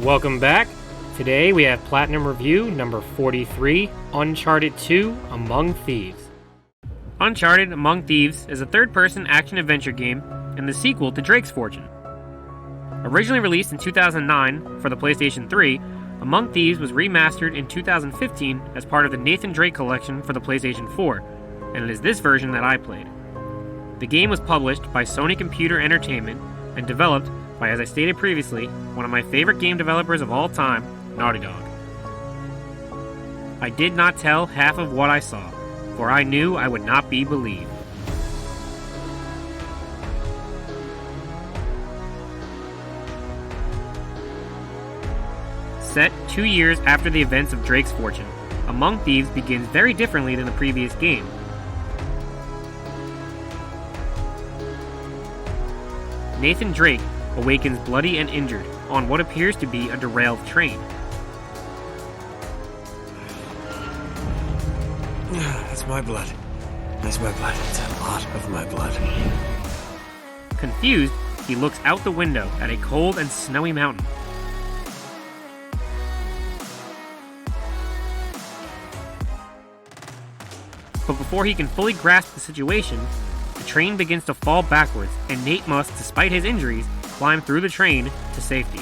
Welcome back. Today we have Platinum Review number 43, Uncharted 2 Among Thieves. Uncharted Among Thieves is a third-person action-adventure game and the sequel to Drake's Fortune. Originally released in 2009 for the PlayStation 3, Among Thieves was remastered in 2015 as part of the Nathan Drake collection for the PlayStation 4, and it is this version that I played. The game was published by Sony Computer Entertainment and developed by, as I stated previously, one of my favorite game developers of all time, Naughty Dog. I did not tell half of what I saw, for I knew I would not be believed. Set 2 years after the events of Drake's Fortune, Among Thieves begins very differently than the previous game. Nathan Drake awakens bloody and injured on what appears to be a derailed train. That's my blood. That's my blood. It's a lot of my blood. Confused, he looks out the window at a cold and snowy mountain. But before he can fully grasp the situation, the train begins to fall backwards, and Nate must, despite his injuries, climb through the train to safety.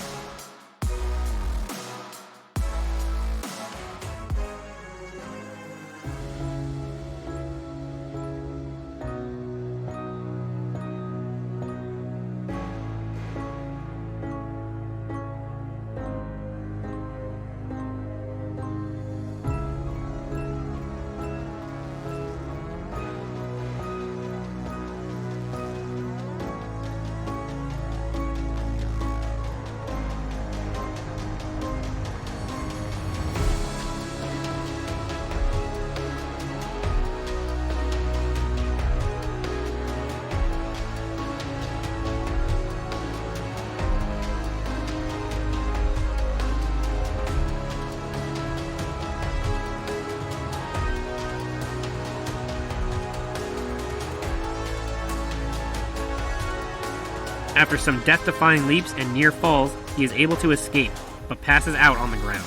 After some death-defying leaps and near falls, he is able to escape, but passes out on the ground.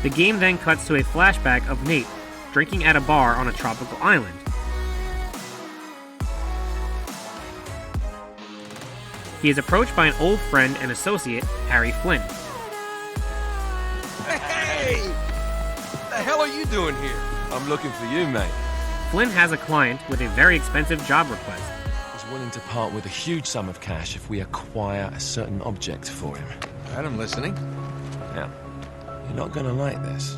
The game then cuts to a flashback of Nate drinking at a bar on a tropical island. He is approached by an old friend and associate, Harry Flynn. Hey! What the hell are you doing here? I'm looking for you, mate. Flynn has a client with a very expensive job request. He's willing to part with a huge sum of cash if we acquire a certain object for him. Right, I'm listening. Now, you're not gonna like this.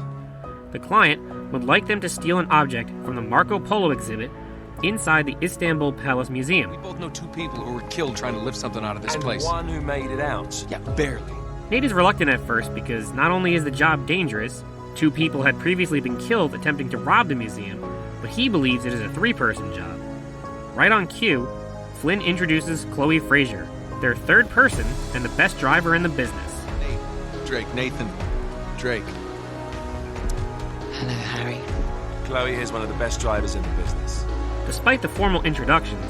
The client would like them to steal an object from the Marco Polo exhibit inside the Istanbul Palace Museum. We both know two people who were killed trying to lift something out of this place. One who made it out. Yeah, barely. Nate is reluctant at first because not only is the job dangerous, 2 people had previously been killed attempting to rob the museum, but he believes it is a 3-person job. Right on cue, Flynn introduces Chloe Frazier, their third person and the best driver in the business. Nathan Drake. Hello, Harry. Chloe is one of the best drivers in the business. Despite the formal introductions,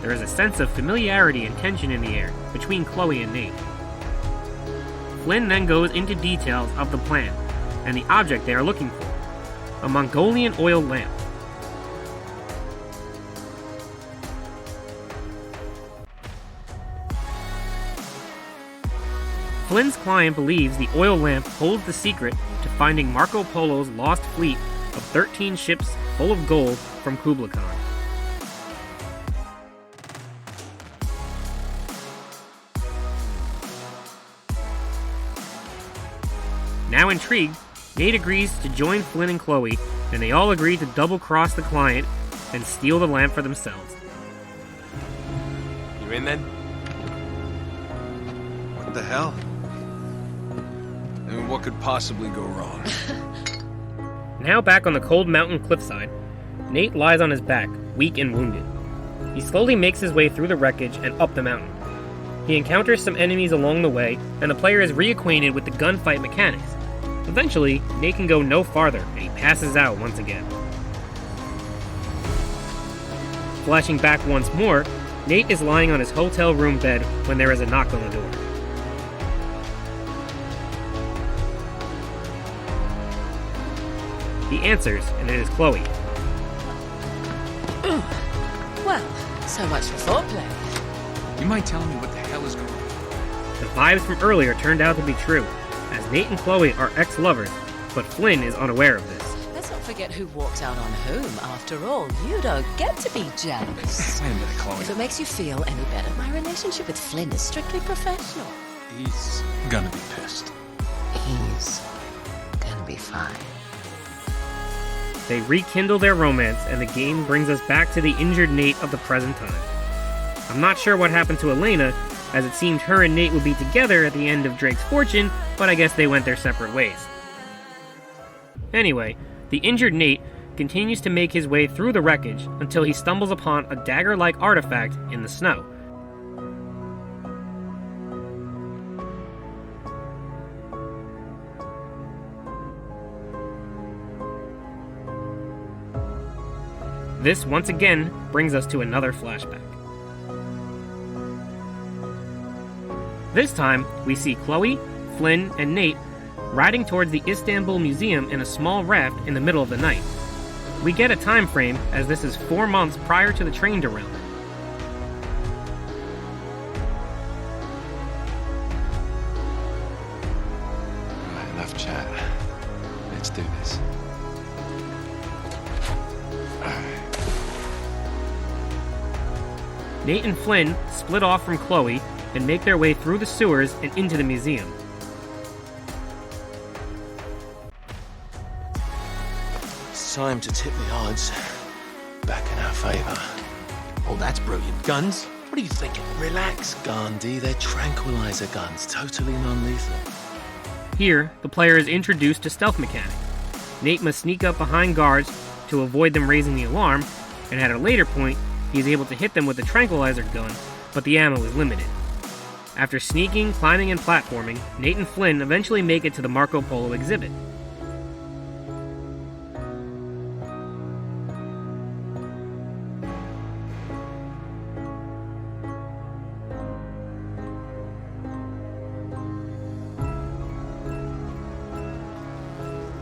there is a sense of familiarity and tension in the air between Chloe and Nate. Flynn then goes into details of the plan and the object they are looking for, a Mongolian oil lamp. Flynn's client believes the oil lamp holds the secret to finding Marco Polo's lost fleet of 13 ships full of gold from Kublai Khan. Now intrigued, Nate agrees to join Flynn and Chloe, and they all agree to double-cross the client and steal the lamp for themselves. You in then? What the hell? I mean, what could possibly go wrong? Now back on the cold mountain cliffside, Nate lies on his back, weak and wounded. He slowly makes his way through the wreckage and up the mountain. He encounters some enemies along the way, and the player is reacquainted with the gunfight mechanics. Eventually, Nate can go no farther, and he passes out once again. Flashing back once more, Nate is lying on his hotel room bed when there is a knock on the door. He answers, and it is Chloe. Well, so much for foreplay. You mind telling me what the hell is going on? The vibes from earlier turned out to be true, as Nate and Chloe are ex-lovers, but Flynn is unaware of this. Let's not forget who walked out on whom. After all, you don't get to be jealous. Wait a minute, Chloe. If it makes you feel any better, my relationship with Flynn is strictly professional. He's gonna be pissed. He's gonna be fine. They rekindle their romance, and the game brings us back to the injured Nate of the present time. I'm not sure what happened to Elena, as it seemed her and Nate would be together at the end of Drake's Fortune, but I guess they went their separate ways. Anyway, the injured Nate continues to make his way through the wreckage until he stumbles upon a dagger-like artifact in the snow. This, once again, brings us to another flashback. This time, we see Chloe, Flynn, and Nate riding towards the Istanbul Museum in a small raft in the middle of the night. We get a time frame, as this is 4 months prior to the train derailment. Right, enough chat. Let's do this. Nate and Flynn split off from Chloe and make their way through the sewers and into the museum. It's time to tip the odds back in our favor. Oh, that's brilliant. Guns? What are you thinking? Relax, Gandhi. They're tranquilizer guns, totally non-lethal. Here, the player is introduced to stealth mechanic. Nate must sneak up behind guards to avoid them raising the alarm, and at a later point, he is able to hit them with the tranquilizer gun, but the ammo is limited. After sneaking, climbing, and platforming, Nate and Flynn eventually make it to the Marco Polo exhibit.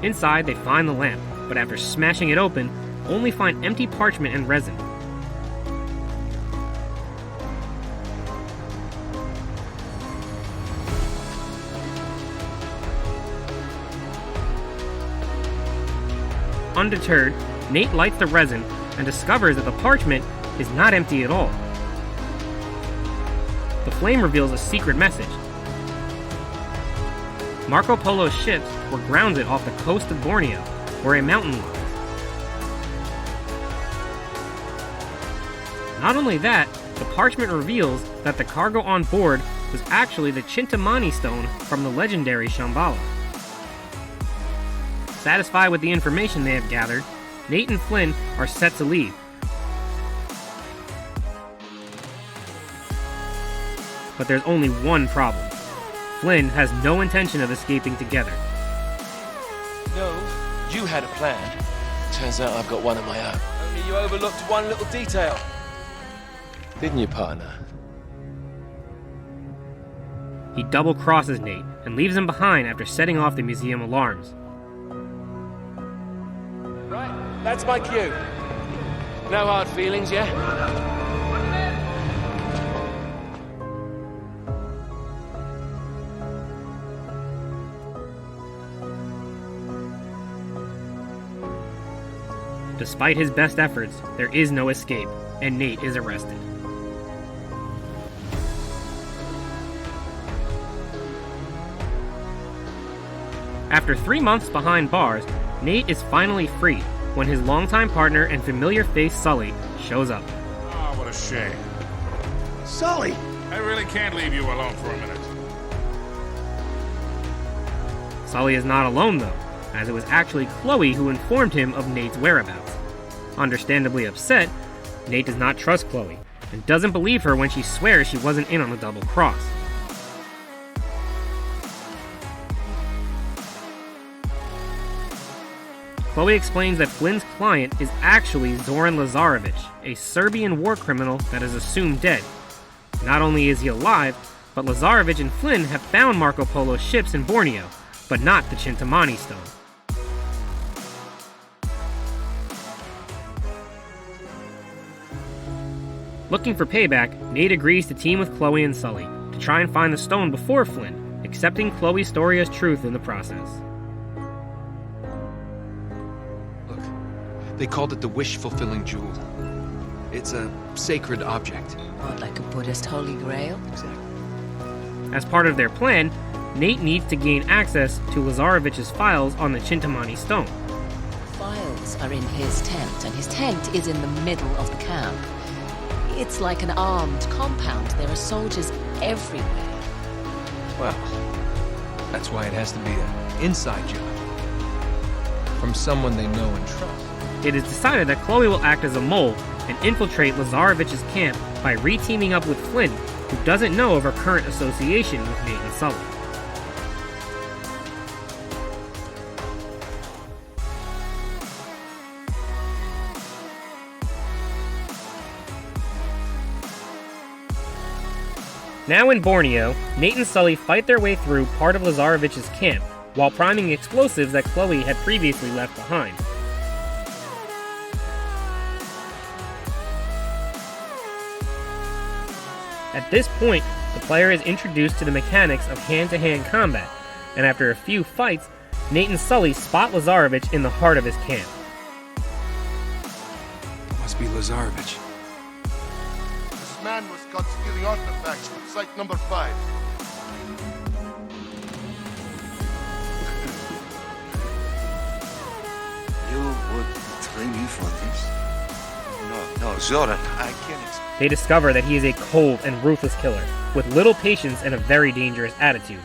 Inside, they find the lamp, but after smashing it open, only find empty parchment and resin. Undeterred, Nate lights the resin and discovers that the parchment is not empty at all. The flame reveals a secret message. Marco Polo's ships were grounded off the coast of Borneo, where a mountain lies. Not only that, the parchment reveals that the cargo on board was actually the Chintamani stone from the legendary Shambhala. Satisfied with the information they have gathered, Nate and Flynn are set to leave. But there's only one problem. Flynn has no intention of escaping together. No, you had a plan. Turns out I've got one of my own. Only you overlooked one little detail. Didn't you, partner? He double-crosses Nate and leaves him behind after setting off the museum alarms. Right, that's my cue. No hard feelings, yeah? Despite his best efforts, there is no escape, and Nate is arrested. After 3 months behind bars, Nate is finally free when his longtime partner and familiar face Sully shows up. Oh, what a shame. Sully! I really can't leave you alone for a minute. Sully is not alone though, as it was actually Chloe who informed him of Nate's whereabouts. Understandably upset, Nate does not trust Chloe, and doesn't believe her when she swears she wasn't in on the double cross. Chloe explains that Flynn's client is actually Zoran Lazarevic, a Serbian war criminal that is assumed dead. Not only is he alive, but Lazarevic and Flynn have found Marco Polo's ships in Borneo, but not the Chintamani stone. Looking for payback, Nate agrees to team with Chloe and Sully to try and find the stone before Flynn, accepting Chloe's story as truth in the process. Look, they called it the wish-fulfilling jewel. It's a sacred object. What, like a Buddhist holy grail? Exactly. As part of their plan, Nate needs to gain access to Lazarevic's files on the Chintamani stone. Files are in his tent, and his tent is in the middle of the camp. It's like an armed compound. There are soldiers everywhere. Well, that's why it has to be an inside job. From someone they know and trust. It is decided that Chloe will act as a mole and infiltrate Lazarevic's camp by re-teaming up with Flynn, who doesn't know of her current association with Nate and Sully. Now in Borneo, Nate and Sully fight their way through part of Lazarevic's camp while priming explosives that Chloe had previously left behind. At this point, the player is introduced to the mechanics of hand-to-hand combat, and after a few fights, Nate and Sully spot Lazarevic in the heart of his camp. Must be Lazarevic. This man was caught stealing artifacts from site number 5. You would betray me for this? No, Zoran, I can't explain. They discover that he is a cold and ruthless killer, with little patience and a very dangerous attitude.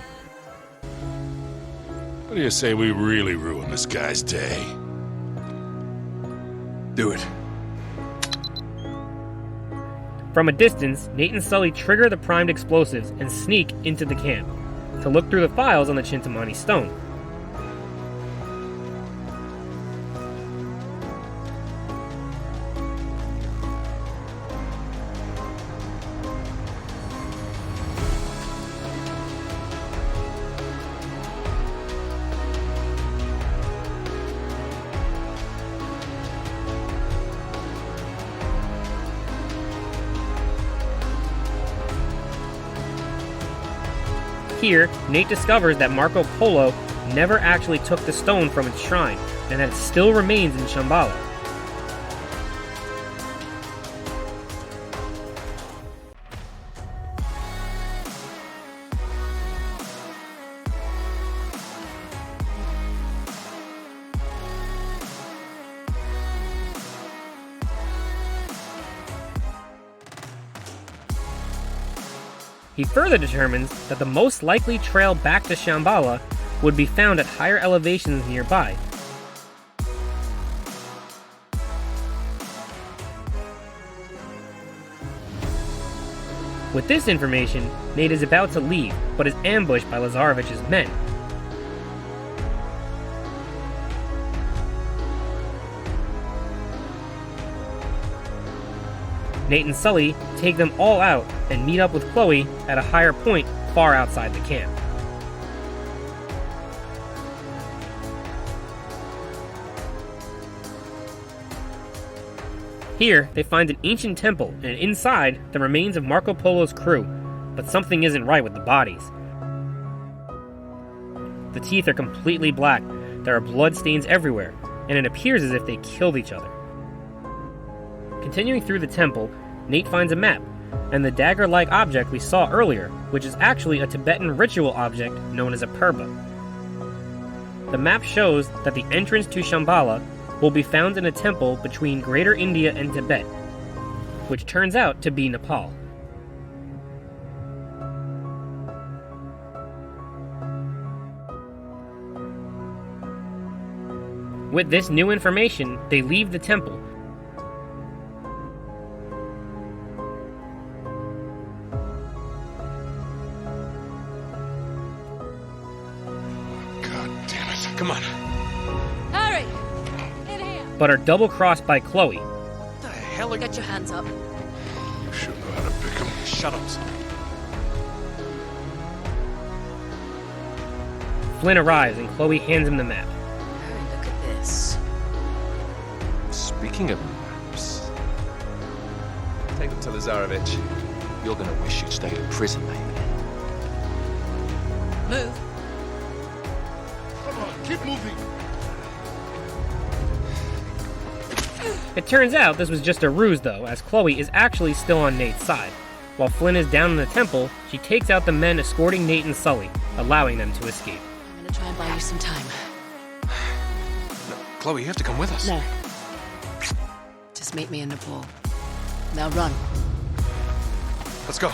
What do you say we really ruin this guy's day? Do it. From a distance, Nate and Sully trigger the primed explosives and sneak into the camp to look through the files on the Chintamani stone. Here, Nate discovers that Marco Polo never actually took the stone from its shrine, and that it still remains in Shambhala. He further determines that the most likely trail back to Shambhala would be found at higher elevations nearby. With this information, Nate is about to leave, but is ambushed by Lazarevic's men. Nate and Sully take them all out and meet up with Chloe at a higher point far outside the camp. Here, they find an ancient temple, and inside, the remains of Marco Polo's crew, but something isn't right with the bodies. The teeth are completely black, there are blood stains everywhere, and it appears as if they killed each other. Continuing through the temple, Nate finds a map, and the dagger-like object we saw earlier, which is actually a Tibetan ritual object known as a purba. The map shows that the entrance to Shambhala will be found in a temple between Greater India and Tibet, which turns out to be Nepal. With this new information, they leave the temple. God damn it. Come on. Hurry! but are double-crossed by Chloe. What the hell are Get your hands up. You should know how to pick 'em. Shut up, son. Flynn arrives and Chloe hands him the map. Oh, look at this. Speaking of maps, take them to Lazarevich. You're gonna wish you'd stayed in prison, mate. Move. Come on, keep moving. It turns out this was just a ruse, though, as Chloe is actually still on Nate's side. While Flynn is down in the temple, she takes out the men escorting Nate and Sully, allowing them to escape. I'm gonna try and buy you some time. No, Chloe, you have to come with us. No. Just meet me in Nepal. Now run. Let's go.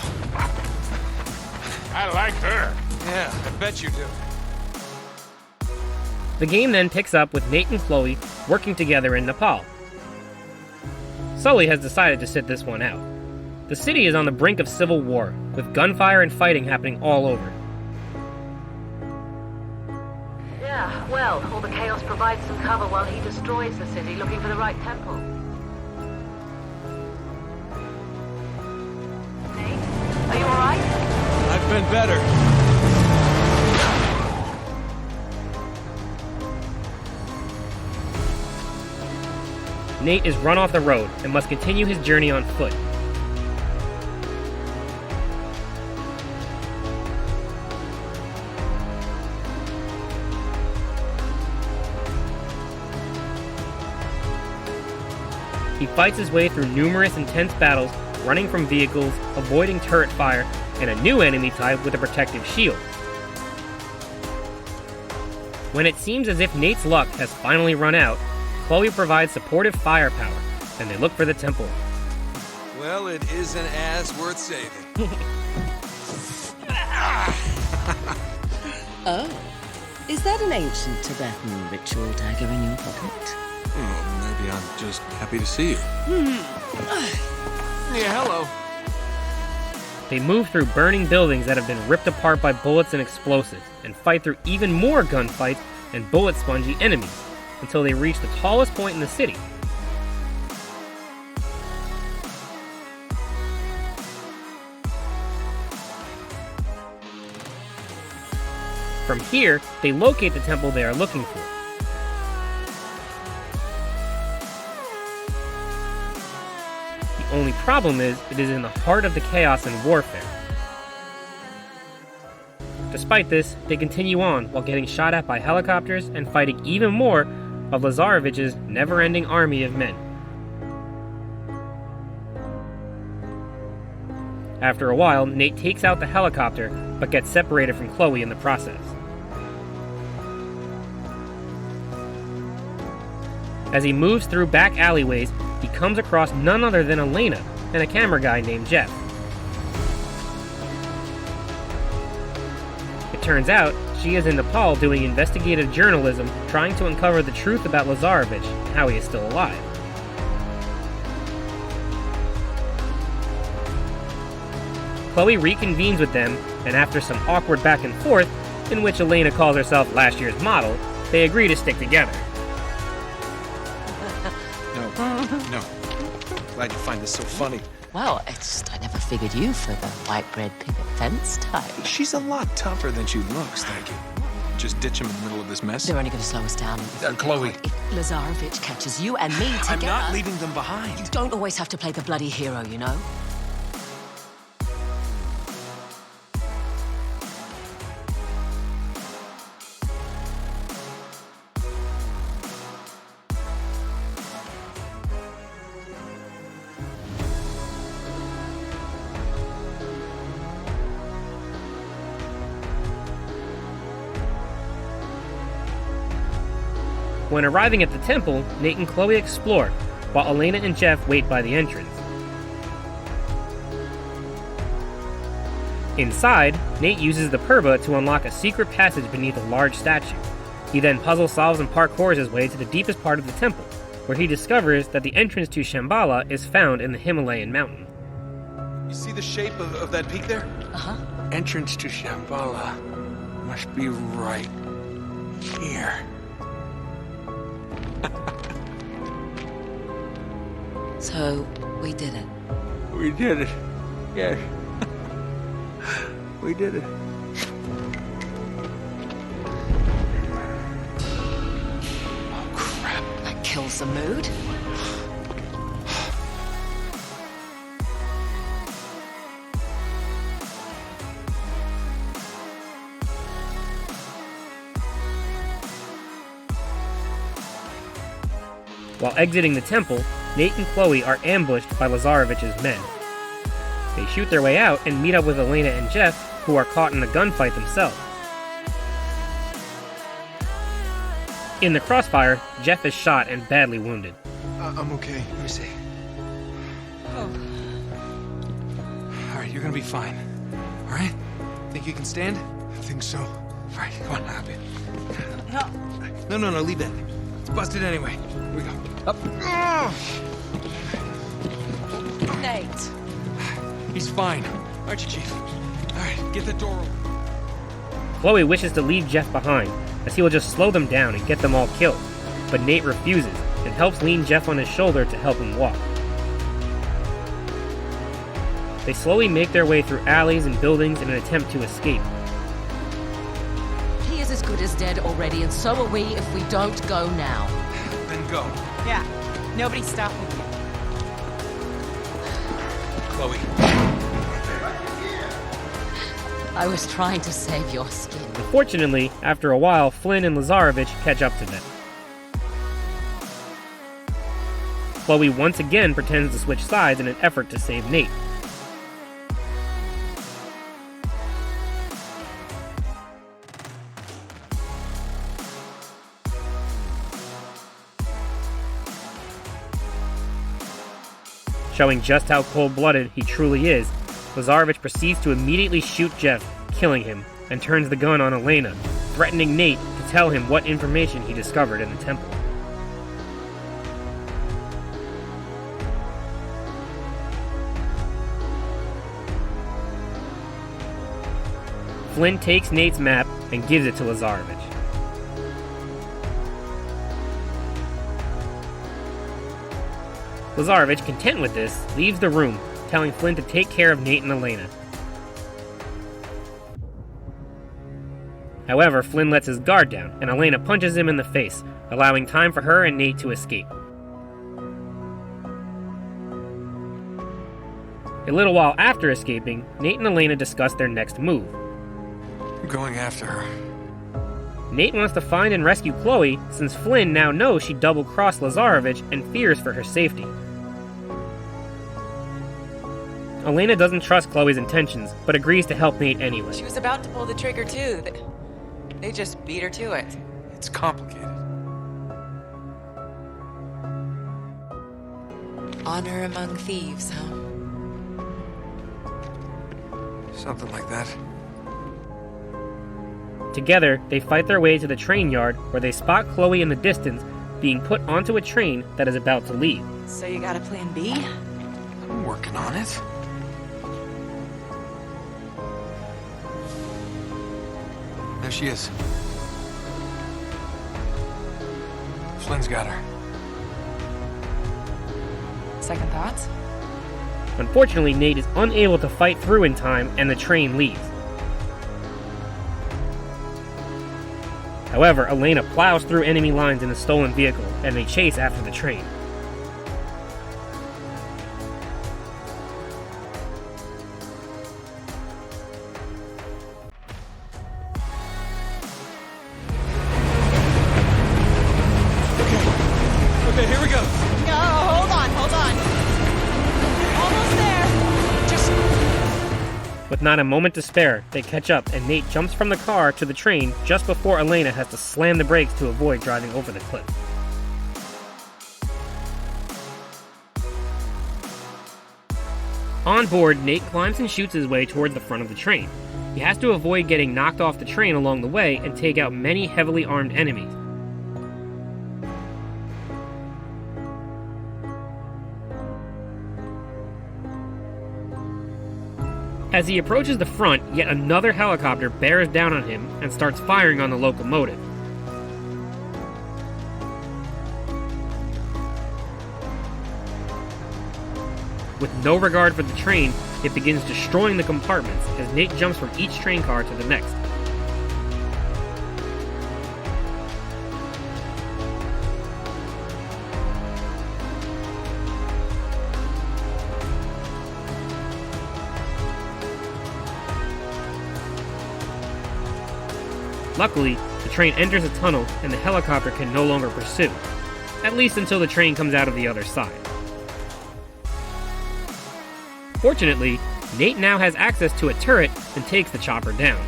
I like her. Yeah, I bet you do. The game then picks up with Nate and Chloe working together in Nepal. Sully has decided to sit this one out. The city is on the brink of civil war, with gunfire and fighting happening all over. Yeah, well, all the chaos provides some cover while he destroys the city looking for the right temple. Nate, are you alright? I've been better. Nate is run off the road and must continue his journey on foot. He fights his way through numerous intense battles, running from vehicles, avoiding turret fire, and a new enemy type with a protective shield. When it seems as if Nate's luck has finally run out, Chloe provides supportive firepower, and they look for the temple. Well, it isn't as worth saving. Oh. Is that an ancient Tibetan ritual dagger in your pocket? Oh, maybe I'm just happy to see you. Yeah, hello. They move through burning buildings that have been ripped apart by bullets and explosives, and fight through even more gunfights and bullet-spongy enemies, until they reach the tallest point in the city. From here, they locate the temple they are looking for. The only problem is, it is in the heart of the chaos and warfare. Despite this, they continue on while getting shot at by helicopters and fighting even more of Lazarevich's never-ending army of men. After a while, Nate takes out the helicopter, but gets separated from Chloe in the process. As he moves through back alleyways, he comes across none other than Elena and a camera guy named Jeff. It turns out, she is in Nepal doing investigative journalism, trying to uncover the truth about Lazarevich and how he is still alive. Chloe reconvenes with them, and after some awkward back and forth, in which Elena calls herself last year's model, they agree to stick together. No. Glad you find this so funny. Well, I never figured you for the white bread picket fence type. She's a lot tougher than she looks, thank you. Just ditch him in the middle of this mess. They're only going to slow us down. Chloe. If Lazarevich catches you and me together... I'm not leaving them behind. You don't always have to play the bloody hero, you know? When arriving at the temple, Nate and Chloe explore, while Elena and Jeff wait by the entrance. Inside, Nate uses the Purba to unlock a secret passage beneath a large statue. He then puzzle solves and parkours his way to the deepest part of the temple, where he discovers that the entrance to Shambhala is found in the Himalayan mountain. You see the shape of that peak there? Uh-huh. Entrance to Shambhala must be right here. So, we did it. We did it. Yes. We did it. Oh, crap. That kills the mood. While exiting the temple, Nate and Chloe are ambushed by Lazarevich's men. They shoot their way out and meet up with Elena and Jeff, who are caught in a gunfight themselves. In the crossfire, Jeff is shot and badly wounded. I'm okay. Let me see. Oh. All right, you're gonna be fine. All right? Think you can stand? I think so. All right, come on, I'll help you. No. No, leave that. It's busted anyway. Here we go. Up. Nate. He's fine. Aren't you, Chief? All right, get the door open. Chloe wishes to leave Jeff behind, as he will just slow them down and get them all killed, but Nate refuses and helps lean Jeff on his shoulder to help him walk. They slowly make their way through alleys and buildings in an attempt to escape. He is as good as dead already, and so are we if we don't go now. Then go. Yeah, nobody's stopping you. Chloe. I was trying to save your skin. Unfortunately, after a while, Flynn and Lazarevich catch up to them. Chloe once again pretends to switch sides in an effort to save Nate. Showing just how cold-blooded he truly is, Lazarevich proceeds to immediately shoot Jeff, killing him, and turns the gun on Elena, threatening Nate to tell him what information he discovered in the temple. Flynn takes Nate's map and gives it to Lazarevich. Lazarevich, content with this, leaves the room, telling Flynn to take care of Nate and Elena. However, Flynn lets his guard down, and Elena punches him in the face, allowing time for her and Nate to escape. A little while after escaping, Nate and Elena discuss their next move. I'm going after her. Nate wants to find and rescue Chloe, since Flynn now knows she double-crossed Lazarevich and fears for her safety. Elena doesn't trust Chloe's intentions, but agrees to help Nate anyway. She was about to pull the trigger too. They just beat her to it. It's complicated. Honor among thieves, huh? Something like that. Together, they fight their way to the train yard, where they spot Chloe in the distance, being put onto a train that is about to leave. So you got a plan B? I'm working on it. There she is. Flynn's got her. Second thoughts? Unfortunately, Nate is unable to fight through in time, and the train leaves. However, Elena plows through enemy lines in a stolen vehicle, and they chase after the train. Okay, here we go. No, hold on. Almost there. With not a moment to spare, they catch up, and Nate jumps from the car to the train just before Elena has to slam the brakes to avoid driving over the cliff. On board, Nate climbs and shoots his way toward the front of the train. He has to avoid getting knocked off the train along the way and take out many heavily armed enemies. As he approaches the front, yet another helicopter bears down on him and starts firing on the locomotive. With no regard for the train, it begins destroying the compartments as Nate jumps from each train car to the next. Luckily, the train enters a tunnel and the helicopter can no longer pursue, at least until the train comes out of the other side. Fortunately, Nate now has access to a turret and takes the chopper down.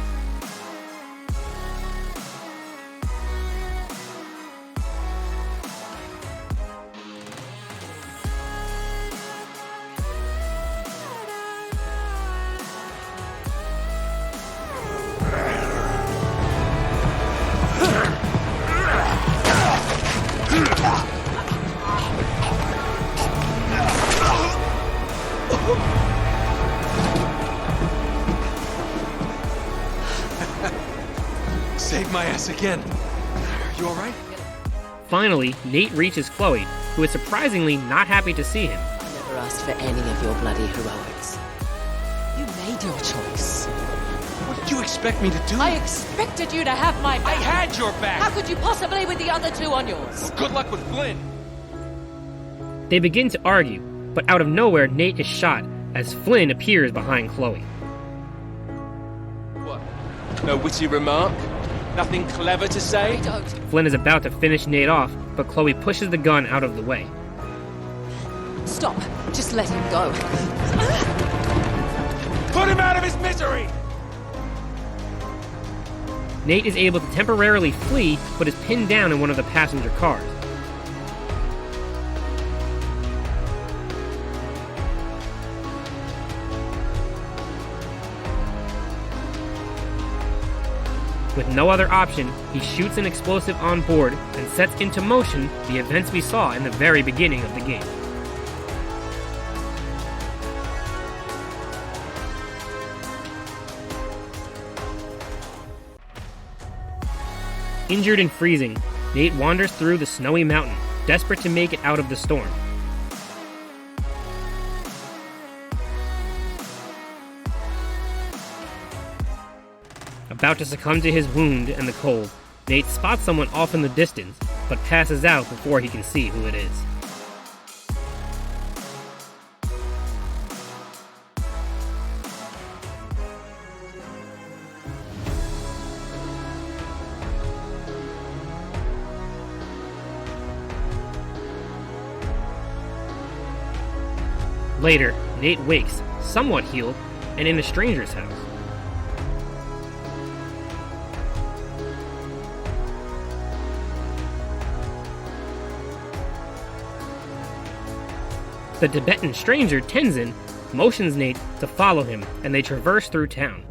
Saved my ass again. You alright? Finally, Nate reaches Chloe, who is surprisingly not happy to see him. I never asked for any of your bloody heroics. You made your choice. What did you expect me to do? I expected you to have my back. I had your back! How could you possibly with the other two on yours? Good luck with Flynn! They begin to argue, but out of nowhere, Nate is shot as Flynn appears behind Chloe. What? No witty remark? Nothing clever to say? Don't. Flynn is about to finish Nate off, but Chloe pushes the gun out of the way. Stop. Just let him go. Put him out of his misery! Nate is able to temporarily flee, but is pinned down in one of the passenger cars. With no other option, he shoots an explosive on board and sets into motion the events we saw in the very beginning of the game. Injured and freezing, Nate wanders through the snowy mountain, desperate to make it out of the storm. About to succumb to his wound and the cold, Nate spots someone off in the distance, but passes out before he can see who it is. Later, Nate wakes, somewhat healed, and in a stranger's house. The Tibetan stranger, Tenzin, motions Nate to follow him, and they traverse through town.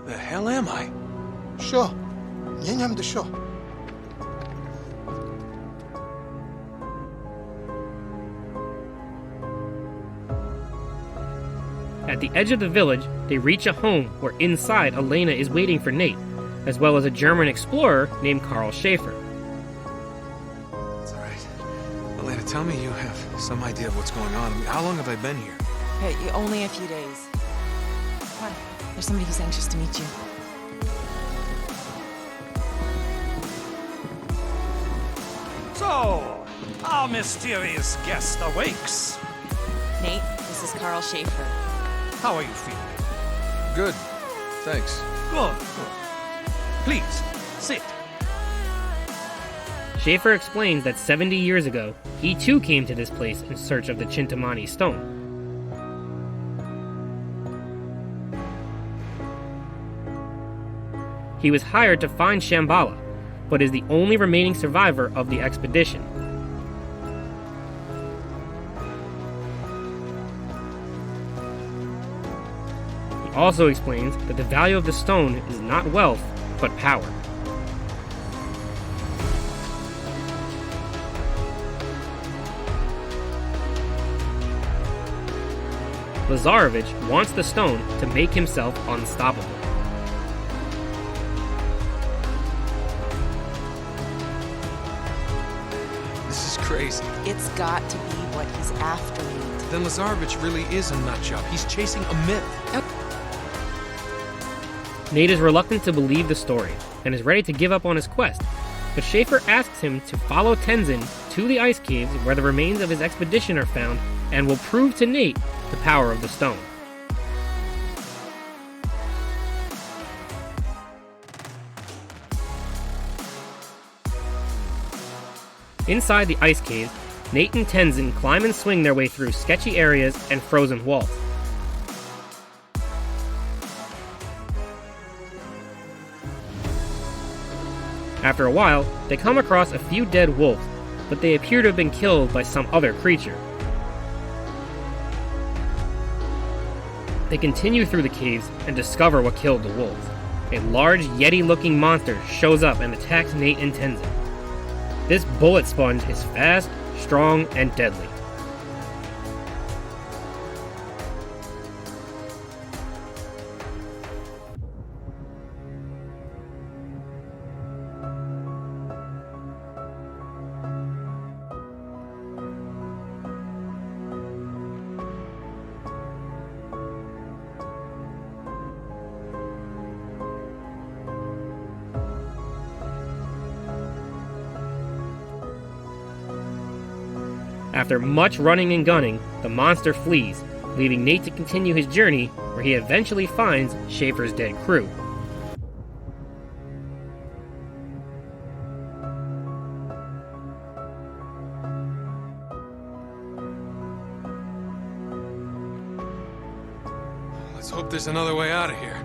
The hell am I? Sure. Nyenyam de sure. At the edge of the village, they reach a home where inside Elena is waiting for Nate, as well as a German explorer named Carl Schaefer. It's alright. Elena, tell me you have some idea of what's going on. I mean, how long have I been here? Hey, only a few days. Come on, there's somebody who's anxious to meet you. So, our mysterious guest awakes. Nate, this is Carl Schaefer. How are you feeling? Good. Thanks. Good. Please, sit. Schaefer explains that 70 years ago, he too came to this place in search of the Chintamani stone. He was hired to find Shambhala, but is the only remaining survivor of the expedition. He also explains that the value of the stone is not wealth, but power. Lazarevich wants the stone to make himself unstoppable. It's got to be what he's after, Nate. Then Lazarevich really is a nutjob. He's chasing a myth. Nate is reluctant to believe the story and is ready to give up on his quest, but Schaefer asks him to follow Tenzin to the ice caves where the remains of his expedition are found and will prove to Nate the power of the stone. Inside the ice caves, Nate and Tenzin climb and swing their way through sketchy areas and frozen walls. After a while, they come across a few dead wolves, but they appear to have been killed by some other creature. They continue through the caves and discover what killed the wolves. A large Yeti-looking monster shows up and attacks Nate and Tenzin. This bullet sponge is fast, strong, and deadly. After much running and gunning, the monster flees, leaving Nate to continue his journey, where he eventually finds Schaefer's dead crew. Let's hope there's another way out of here.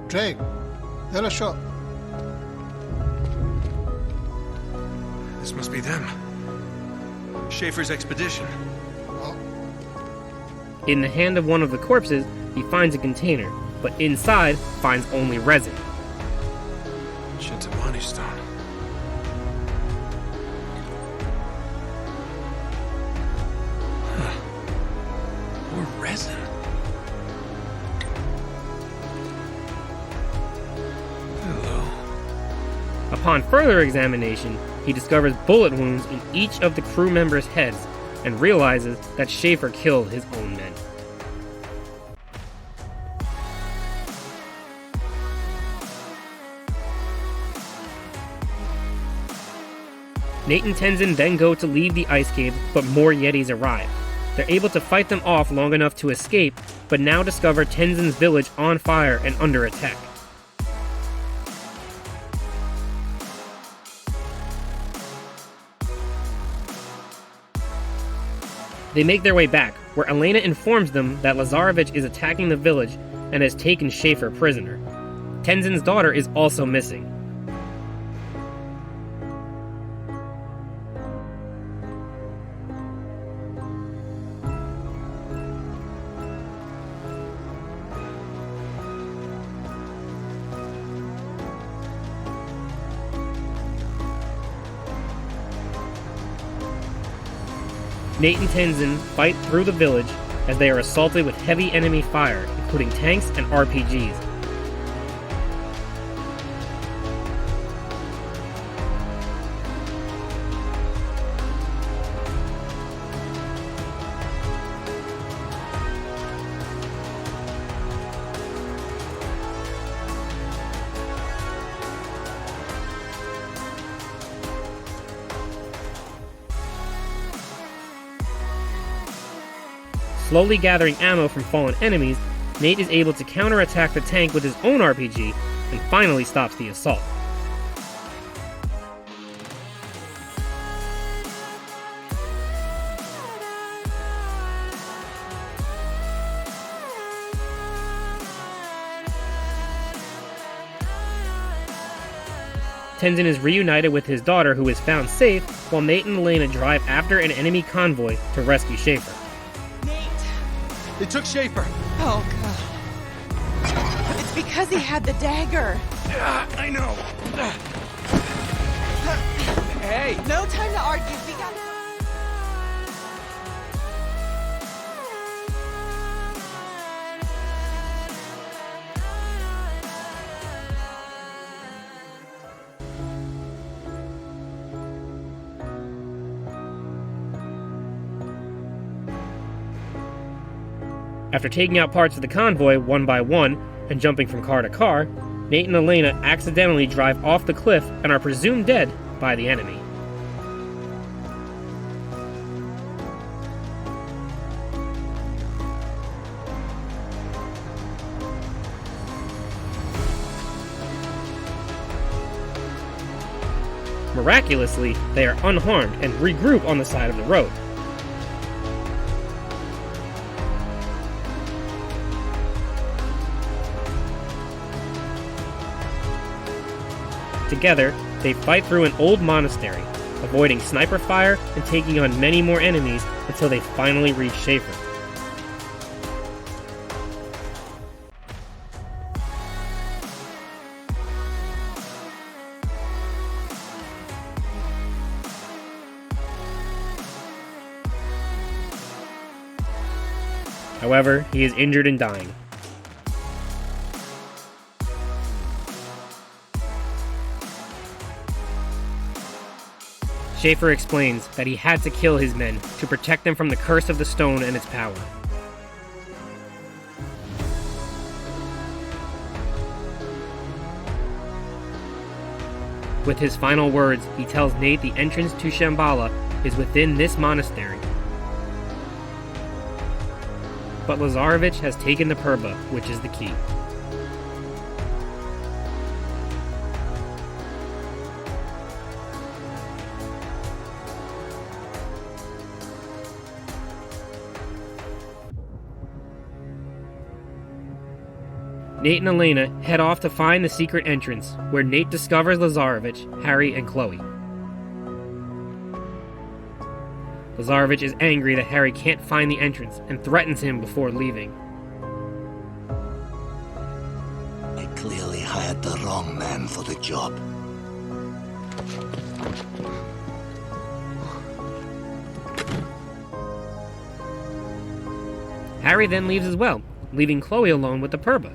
Drake, they're a shot. This must be them. Schaefer's expedition. In the hand of one of the corpses, he finds a container, but inside finds only resin. Shintamani stone. Huh. More resin. Hello. Upon further examination, he discovers bullet wounds in each of the crew members' heads and realizes that Schaefer killed his own men. Nate and Tenzin then go to leave the ice cave, but more Yetis arrive. They're able to fight them off long enough to escape, but now discover Tenzin's village on fire and under attack. They make their way back, where Elena informs them that Lazarevich is attacking the village and has taken Schaefer prisoner. Tenzin's daughter is also missing. Nate and Tenzin fight through the village as they are assaulted with heavy enemy fire, including tanks and RPGs. Slowly gathering ammo from fallen enemies, Nate is able to counterattack the tank with his own RPG and finally stops the assault. Tenzin is reunited with his daughter, who is found safe, while Nate and Elena drive after an enemy convoy to rescue Schaefer. They took Schaefer. Oh, God. It's because he had the dagger. I know. Hey! No time to argue. We got... After taking out parts of the convoy one by one and jumping from car to car, Nate and Elena accidentally drive off the cliff and are presumed dead by the enemy. Miraculously, they are unharmed and regroup on the side of the road. Together, they fight through an old monastery, avoiding sniper fire and taking on many more enemies until they finally reach Schaefer. However, he is injured and dying. Schaefer explains that he had to kill his men to protect them from the curse of the stone and its power. With his final words, he tells Nate the entrance to Shambhala is within this monastery. But Lazarevich has taken the Purba, which is the key. Nate and Elena head off to find the secret entrance, where Nate discovers Lazarevich, Harry, and Chloe. Lazarevich is angry that Harry can't find the entrance and threatens him before leaving. I clearly hired the wrong man for the job. Harry then leaves as well, leaving Chloe alone with the Purba.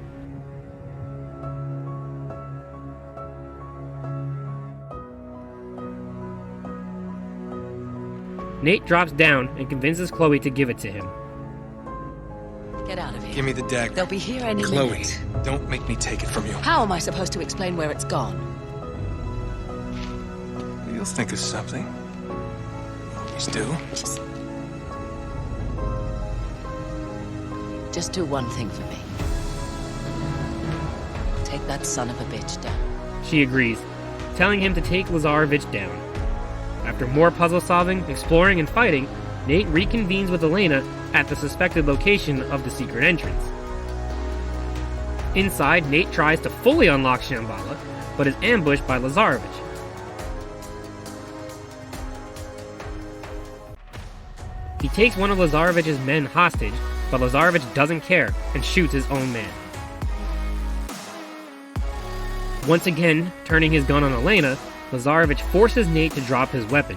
Nate drops down and convinces Chloe to give it to him. Get out of here. Give me the dagger. They'll be here any Chloe, minute. don't make me take it from you. How am I supposed to explain where it's gone? You'll think of something. You always do. Just do one thing for me. Take that son of a bitch down. She agrees, telling him to take Lazarevich down. After more puzzle solving, exploring, and fighting, Nate reconvenes with Elena at the suspected location of the secret entrance. Inside, Nate tries to fully unlock Shambhala, but is ambushed by Lazarevich. He takes one of Lazarevich's men hostage, but Lazarevich doesn't care and shoots his own man. Once again, turning his gun on Elena, Lazarevich forces Nate to drop his weapon.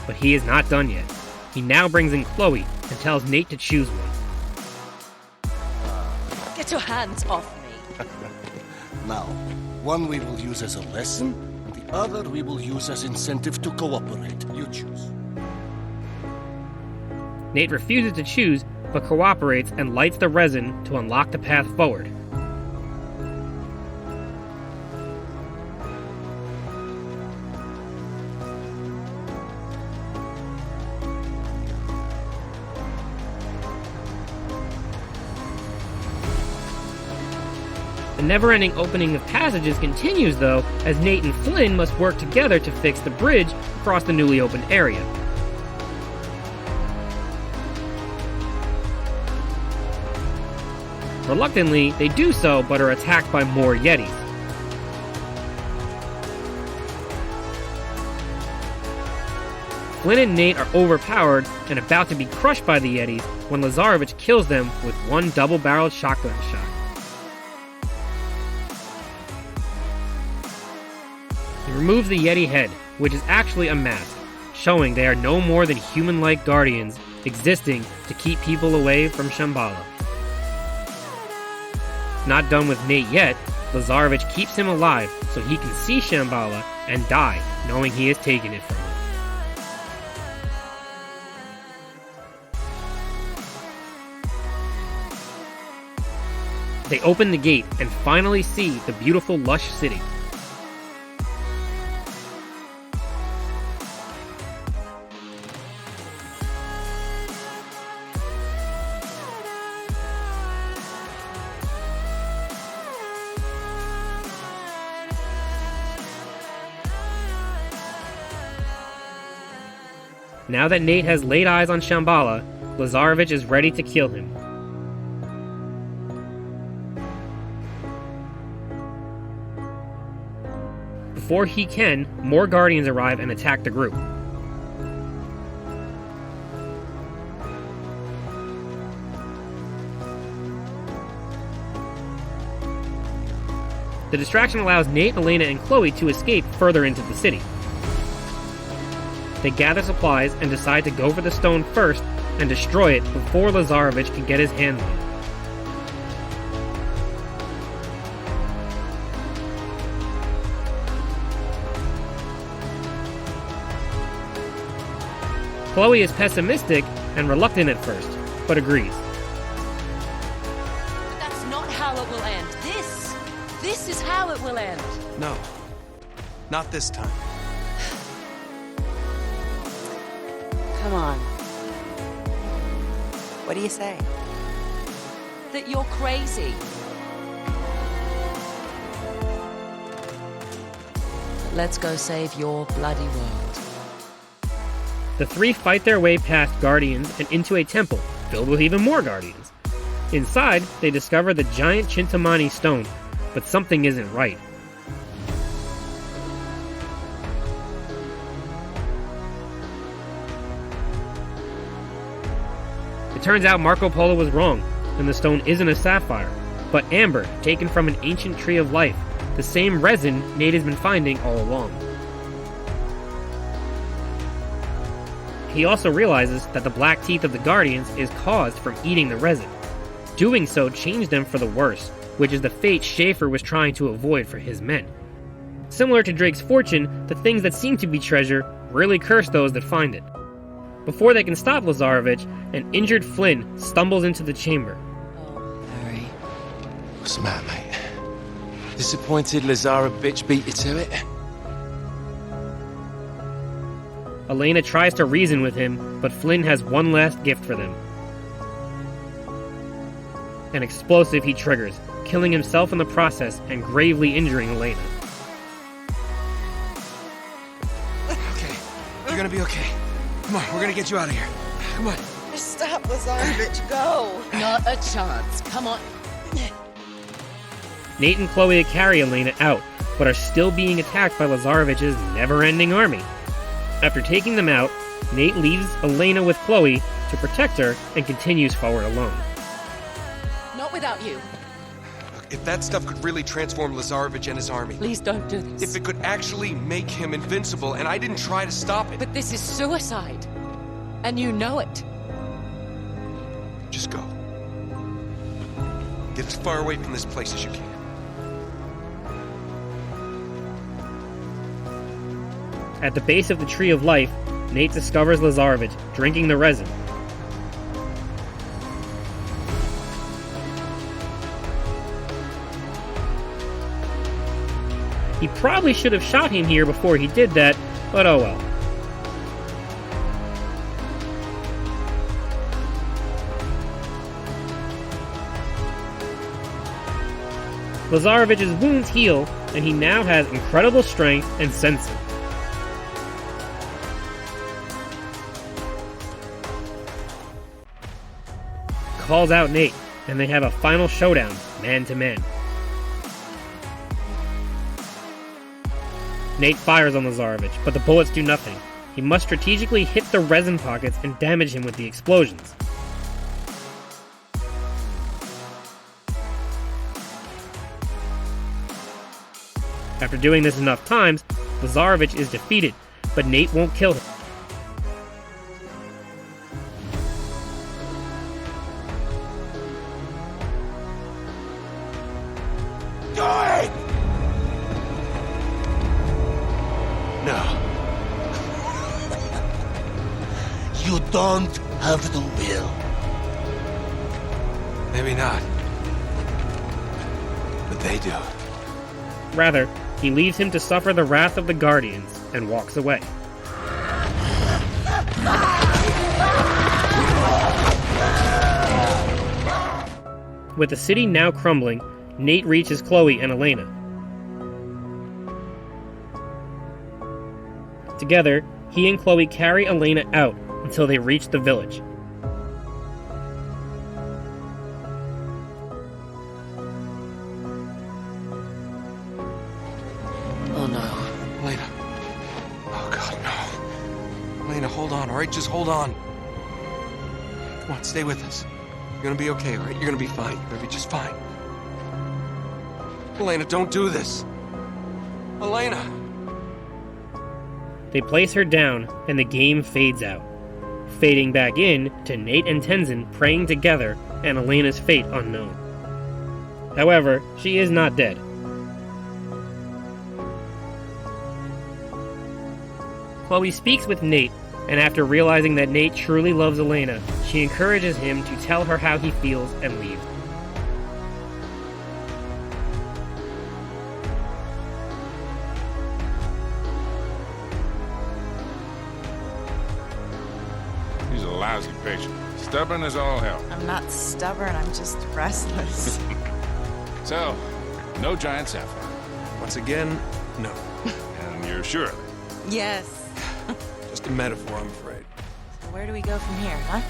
But he is not done yet. He now brings in Chloe and tells Nate to choose one. Get your hands off me. Now, one we will use as a lesson, the other we will use as incentive to cooperate. You choose. Nate refuses to choose, but cooperates and lights the resin to unlock the path forward. The never-ending opening of passages continues, though, as Nate and Flynn must work together to fix the bridge across the newly opened area. Reluctantly, they do so, but are attacked by more Yetis. Flynn and Nate are overpowered and about to be crushed by the Yetis when Lazarevich kills them with one double-barreled shotgun shot. He removes the Yeti head, which is actually a mask, showing they are no more than human-like guardians existing to keep people away from Shambhala. Not done with Nate yet, Lazarevich keeps him alive so he can see Shambhala and die, knowing he has taken it from him. They open the gate and finally see the beautiful, lush city. Now that Nate has laid eyes on Shambhala, Lazarevich is ready to kill him. Before he can, more Guardians arrive and attack the group. The distraction allows Nate, Elena, and Chloe to escape further into the city. They gather supplies and decide to go for the stone first and destroy it before Lazarevich can get his hands on it. Chloe is pessimistic and reluctant at first, but agrees. But that's not how it will end. This is how it will end. No. Not this time. Come on. What do you say? That you're crazy. But let's go save your bloody world. The three fight their way past Guardians and into a temple filled with even more Guardians. Inside, they discover the giant Chintamani stone, but something isn't right. It turns out Marco Polo was wrong, and the stone isn't a sapphire, but amber taken from an ancient tree of life, the same resin Nate has been finding all along. He also realizes that the black teeth of the Guardians is caused from eating the resin. Doing so changed them for the worse, which is the fate Schaefer was trying to avoid for his men. Similar to Drake's fortune, the things that seem to be treasure really curse those that find it. Before they can stop Lazarevich, an injured Flynn stumbles into the chamber. Oh, Harry. What's the matter, mate? Disappointed Lazarevich beat you to it? Elena tries to reason with him, but Flynn has one last gift for them. An explosive he triggers, killing himself in the process and gravely injuring Elena. Okay, you're gonna be okay. Come on, we're gonna get you out of here. Come on. Stop, Lazarevich, go! Not a chance. Come on. Nate and Chloe carry Elena out, but are still being attacked by Lazarevich's never-ending army. After taking them out, Nate leaves Elena with Chloe to protect her and continues forward alone. Not without you. Look, if that stuff could really transform Lazarevich and his army... Please don't do this. If it could actually make him invincible, and I didn't try to stop it... But this is suicide. And you know it. Just go. Get as far away from this place as you can. At the base of the Tree of Life, Nate discovers Lazarevich drinking the resin. He probably should have shot him here before he did that, but oh well. Lazarevich's wounds heal, and he now has incredible strength and senses. Calls out Nate, and they have a final showdown, man to man. Nate fires on Lazarevich, but the bullets do nothing. He must strategically hit the resin pockets and damage him with the explosions. After doing this enough times, Lazarevich is defeated, but Nate won't kill him. Do it! No. You don't have the will. Maybe not. they do? Rather, he leaves him to suffer the wrath of the Guardians and walks away. With the city now crumbling, Nate reaches Chloe and Elena. Together, he and Chloe carry Elena out until they reach the village. Oh no. Elena. Oh God, no. Elena, hold on, all right? Just hold on. Come on, stay with us. You're gonna be okay, all right? You're gonna be fine. You're gonna be just fine. Elena, don't do this. Elena! They place her down, and the game fades out, fading back in to Nate and Tenzin praying together and Elena's fate unknown. However, she is not dead. Chloe speaks with Nate, and after realizing that Nate truly loves Elena, she encourages him to tell her how he feels and leave. He's a lousy patient. Stubborn as all hell. I'm not stubborn, I'm just restless. So, no giant sapphire. Once again, no. And you're sure of it? Yes. Just a metaphor, I'm afraid. So where do we go from here, huh?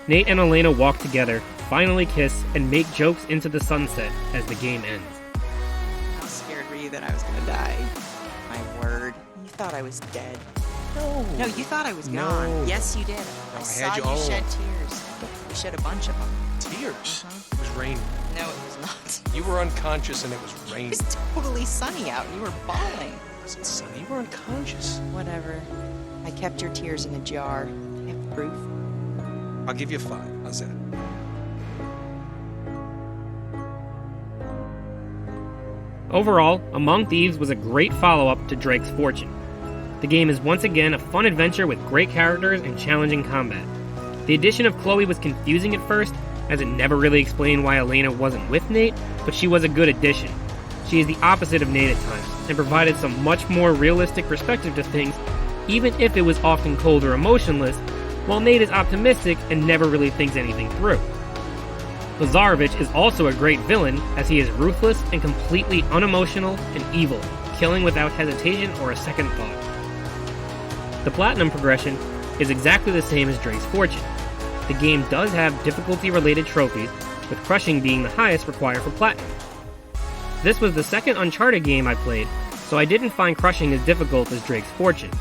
Nate and Elena walk together, finally kiss, and make jokes into the sunset as the game ends. How scared were you that I was gonna die? My word. You thought I was dead. No, you thought I was gone. No. Yes, you did. I I saw had you you all shed along. tears. You shed a bunch of them. Tears? It was raining. No, it was not. You were unconscious and it was It raining. was totally sunny out and you were bawling. Was it sunny? You were unconscious. Whatever. I kept your tears in a jar. I have proof. I'll give you 5. How's that? Overall, Among Thieves was a great follow-up to Drake's Fortune. The game is once again a fun adventure with great characters and challenging combat. The addition of Chloe was confusing at first, as it never really explained why Elena wasn't with Nate, but she was a good addition. She is the opposite of Nate at times, and provided some much more realistic perspective to things, even if it was often cold or emotionless, while Nate is optimistic and never really thinks anything through. Lazarevich is also a great villain, as he is ruthless and completely unemotional and evil, killing without hesitation or a second thought. The platinum progression is exactly the same as Drake's Fortune. The game does have difficulty-related trophies, with crushing being the highest required for platinum. This was the second Uncharted game I played, so I didn't find crushing as difficult as Drake's Fortune.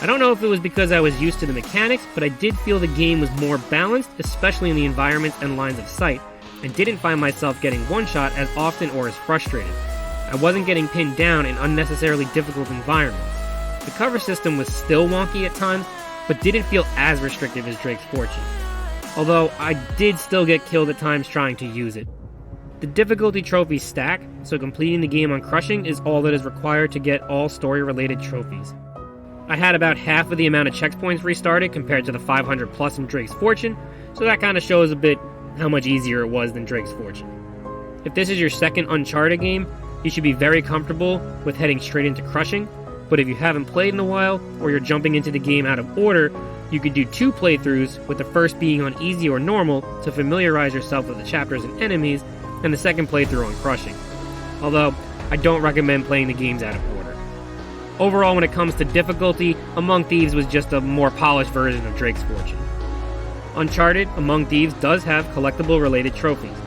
I don't know if it was because I was used to the mechanics, but I did feel the game was more balanced, especially in the environments and lines of sight, and didn't find myself getting one-shot as often or as frustrated. I wasn't getting pinned down in unnecessarily difficult environments. The cover system was still wonky at times, but didn't feel as restrictive as Drake's Fortune. Although, I did still get killed at times trying to use it. The difficulty trophies stack, so completing the game on crushing is all that is required to get all story-related trophies. I had about half of the amount of checkpoints restarted compared to the 500 plus in Drake's Fortune, so that kind of shows a bit how much easier it was than Drake's Fortune. If this is your second Uncharted game, you should be very comfortable with heading straight into crushing, but if you haven't played in a while, or you're jumping into the game out of order, you could do 2 playthroughs, with the first being on easy or normal to familiarize yourself with the chapters and enemies, and the second playthrough on crushing. Although, I don't recommend playing the games out of order. Overall, when it comes to difficulty, Among Thieves was just a more polished version of Drake's Fortune. Uncharted, Among Thieves does have collectible related trophies.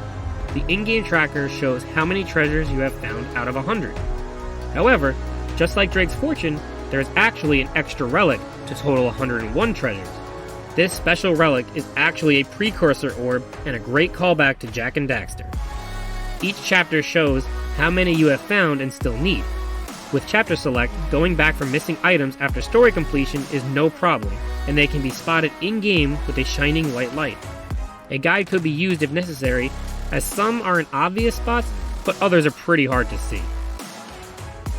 The in-game tracker shows how many treasures you have found out of 100. However, just like Drake's Fortune, there is actually an extra relic to total 101 treasures. This special relic is actually a precursor orb and a great callback to Jak and Daxter. Each chapter shows how many you have found and still need. With Chapter Select, going back for missing items after story completion is no problem, and they can be spotted in-game with a shining white light. A guide could be used if necessary, as some are in obvious spots, but others are pretty hard to see.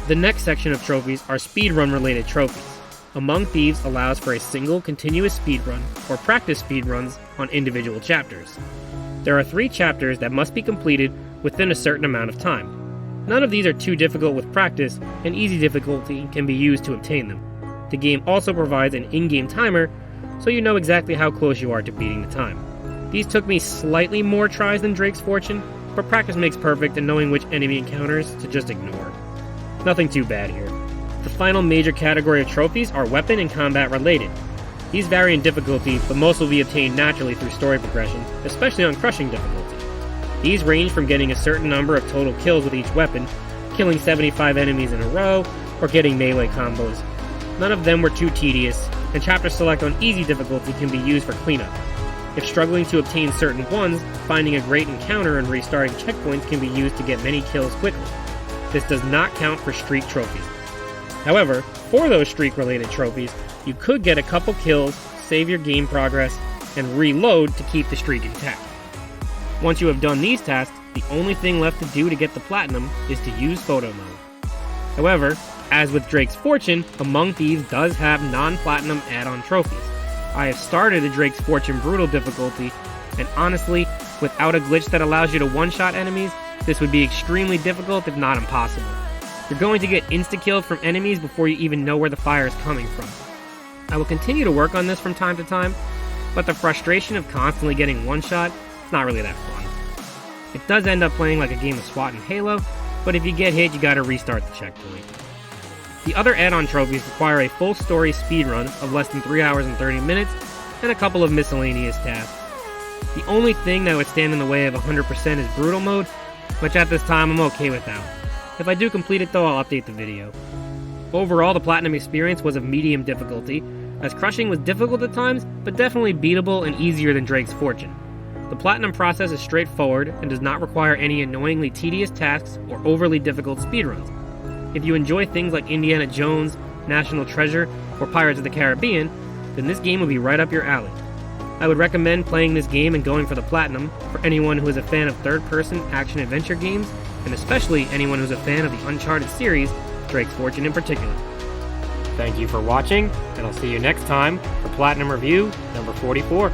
The next section of trophies are speedrun-related trophies. Among Thieves allows for a single continuous speedrun, or practice speedruns, on individual chapters. There are 3 chapters that must be completed within a certain amount of time. None of these are too difficult with practice, and easy difficulty can be used to obtain them. The game also provides an in-game timer, so you know exactly how close you are to beating the time. These took me slightly more tries than Drake's Fortune, but practice makes perfect and knowing which enemy encounters to just ignore. Nothing too bad here. The final major category of trophies are weapon and combat related. These vary in difficulty, but most will be obtained naturally through story progression, especially on crushing difficulty. These range from getting a certain number of total kills with each weapon, killing 75 enemies in a row, or getting melee combos. None of them were too tedious, and chapter select on easy difficulty can be used for cleanup. If struggling to obtain certain ones, finding a great encounter and restarting checkpoints can be used to get many kills quickly. This does not count for streak trophies. However, for those streak-related trophies, you could get a couple kills, save your game progress, and reload to keep the streak intact. Once you have done these tasks, the only thing left to do to get the platinum is to use photo mode. However, as with Drake's Fortune, Among Thieves does have non-platinum add-on trophies. I have started a Drake's Fortune Brutal difficulty, and honestly, without a glitch that allows you to one-shot enemies, this would be extremely difficult if not impossible. You're going to get insta-killed from enemies before you even know where the fire is coming from. I will continue to work on this from time to time, but the frustration of constantly getting one-shot is not really that fun. It does end up playing like a game of SWAT in Halo, but if you get hit, you gotta restart the checkpoint. The other add-on trophies require a full story speedrun of less than 3 hours and 30 minutes, and a couple of miscellaneous tasks. The only thing that would stand in the way of 100% is Brutal mode, which at this time I'm okay with that. If I do complete it though, I'll update the video. Overall, the Platinum experience was of medium difficulty, as crushing was difficult at times, but definitely beatable and easier than Drake's Fortune. The Platinum process is straightforward and does not require any annoyingly tedious tasks or overly difficult speedruns. If you enjoy things like Indiana Jones, National Treasure, or Pirates of the Caribbean, then this game will be right up your alley. I would recommend playing this game and going for the Platinum for anyone who is a fan of third-person action-adventure games, and especially anyone who's a fan of the Uncharted series, Drake's Fortune in particular. Thank you for watching, and I'll see you next time for Platinum Review number 44.